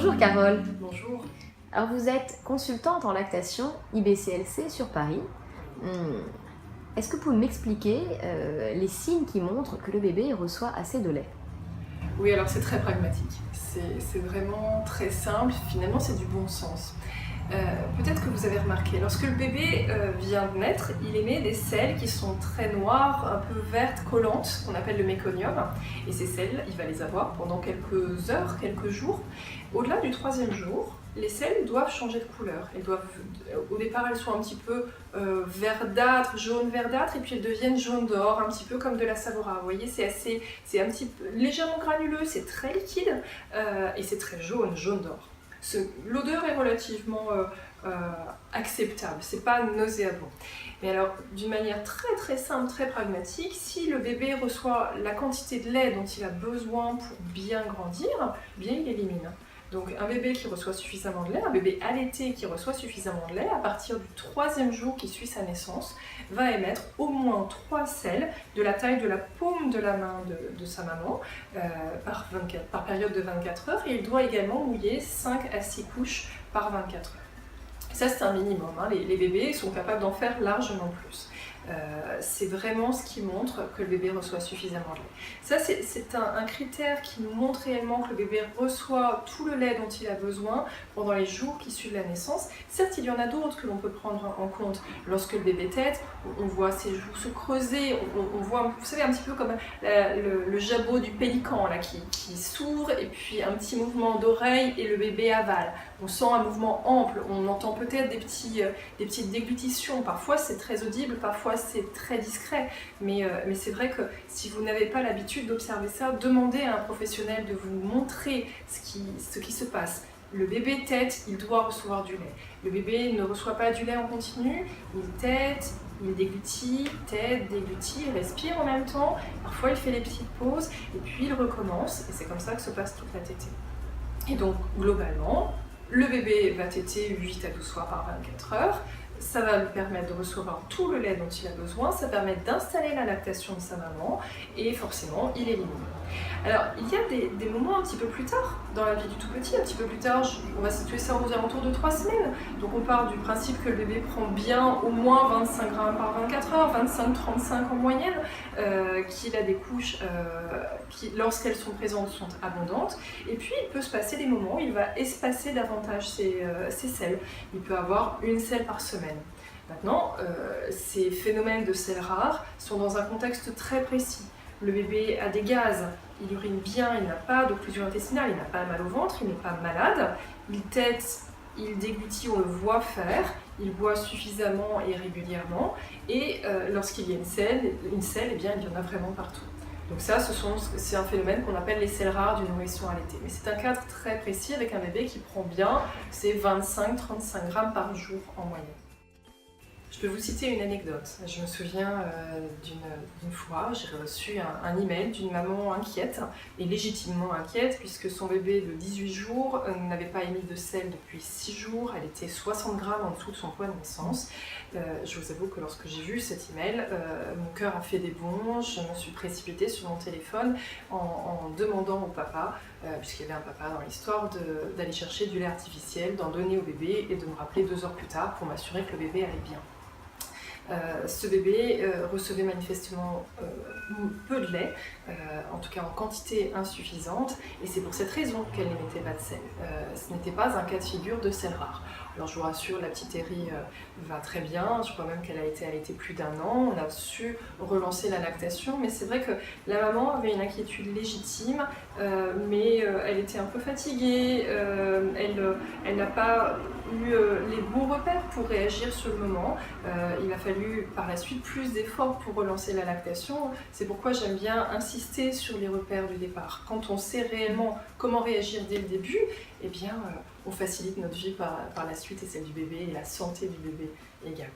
Bonjour Carole. Bonjour. Alors vous êtes consultante en lactation IBCLC sur Paris. Est-ce que vous pouvez m'expliquer les signes qui montrent que le bébé reçoit assez de lait? Oui, alors c'est très pragmatique. C'est vraiment très simple. Finalement, c'est du bon sens. Peut-être que vous avez remarqué, lorsque le bébé vient de naître, il émet des selles qui sont très noires, un peu vertes, collantes, qu'on appelle le méconium. Et ces selles, il va les avoir pendant quelques heures, quelques jours. Au-delà du 3e jour, les selles doivent changer de couleur. Au départ, elles sont un petit peu verdâtres, jaune verdâtre, et puis elles deviennent jaune d'or, un petit peu comme de la Savora. Vous voyez, c'est un petit peu légèrement granuleux, c'est très liquide, et c'est très jaune, jaune d'or. L'odeur est relativement acceptable, c'est pas nauséabond. Mais alors, d'une manière très très simple, très pragmatique, si le bébé reçoit la quantité de lait dont il a besoin pour bien grandir, bien il élimine. Donc un bébé qui reçoit suffisamment de lait, un bébé allaité qui reçoit suffisamment de lait, à partir du 3e jour qui suit sa naissance, va émettre au moins 3 selles de la taille de la paume de la main de sa maman par période de 24 heures, et il doit également mouiller 5 à 6 couches par 24 heures. Ça c'est un minimum, hein. Les bébés sont capables d'en faire largement plus. C'est vraiment ce qui montre que le bébé reçoit suffisamment de lait. Ça, c'est un critère qui nous montre réellement que le bébé reçoit tout le lait dont il a besoin pendant les jours qui suivent la naissance. Certes, il y en a d'autres que l'on peut prendre en compte. Lorsque le bébé tète, on voit ses joues se creuser, on voit, vous savez, un petit peu comme le jabot du pélican là, qui s'ouvre, et puis un petit mouvement d'oreille et le bébé avale. On sent un mouvement ample, on entend peut-être des petites déglutitions. Parfois, c'est très audible, parfois c'est très discret, mais c'est vrai que si vous n'avez pas l'habitude d'observer ça, demandez à un professionnel de vous montrer ce qui se passe. Le bébé tète, il doit recevoir du lait. Le bébé ne reçoit pas du lait en continu, il tète, il déglutit, tète, déglutit, il respire en même temps, parfois il fait des petites pauses, et puis il recommence, et c'est comme ça que se passe toute la tétée. Et donc, globalement, le bébé va téter 8 à 12 fois par 24 heures, ça va lui permettre de recevoir tout le lait dont il a besoin, ça permet d'installer la lactation de sa maman, et forcément, il élimine. Alors, il y a des moments un petit peu plus tard, dans la vie du tout petit, un petit peu plus tard, on va situer ça aux alentours de 3 semaines. Donc on part du principe que le bébé prend bien au moins 25 grammes par 24 heures, 25-35 en moyenne, qu'il a des couches qui, lorsqu'elles sont présentes, sont abondantes. Et puis il peut se passer des moments où il va espacer davantage ses selles. Il peut avoir une selle par semaine. Maintenant, ces phénomènes de selles rares sont dans un contexte très précis. Le bébé a des gaz, il urine bien, il n'a pas d'occlusion intestinale, il n'a pas mal au ventre, il n'est pas malade, il tète, il déglutit, on le voit faire, il boit suffisamment et régulièrement, et lorsqu'il y a une selle, eh bien, il y en a vraiment partout. Donc ça, c'est un phénomène qu'on appelle les selles rares du nourrisson allaité. Mais c'est un cadre très précis avec un bébé qui prend bien ses 25-35 grammes par jour en moyenne. Je peux vous citer une anecdote. Je me souviens d'une fois, j'ai reçu un email d'une maman inquiète, et légitimement inquiète, puisque son bébé de 18 jours n'avait pas émis de selle depuis 6 jours, elle était 60 grammes en dessous de son poids de naissance. Je vous avoue que lorsque j'ai vu cet email, mon cœur a fait des bonds, je me suis précipitée sur mon téléphone en demandant au papa, puisqu'il y avait un papa dans l'histoire, d'aller chercher du lait artificiel, d'en donner au bébé et de me rappeler 2 heures plus tard pour m'assurer que le bébé allait bien. Ce bébé recevait manifestement peu de lait, en tout cas en quantité insuffisante, et c'est pour cette raison qu'elle n'émettait pas de selle. Ce n'était pas un cas de figure de selle rare. Alors je vous rassure, la petite Eri va très bien, je crois même qu'elle a été allaitée plus d'1 an, on a su relancer la lactation, mais c'est vrai que la maman avait une inquiétude légitime, mais elle était un peu fatiguée, elle n'a pas eu les bons repères pour réagir sur le moment. Il a fallu par la suite plus d'efforts pour relancer la lactation. C'est pourquoi j'aime bien insister sur les repères du départ. Quand on sait réellement comment réagir dès le début, eh bien, on facilite notre vie par la suite et celle du bébé et la santé du bébé également.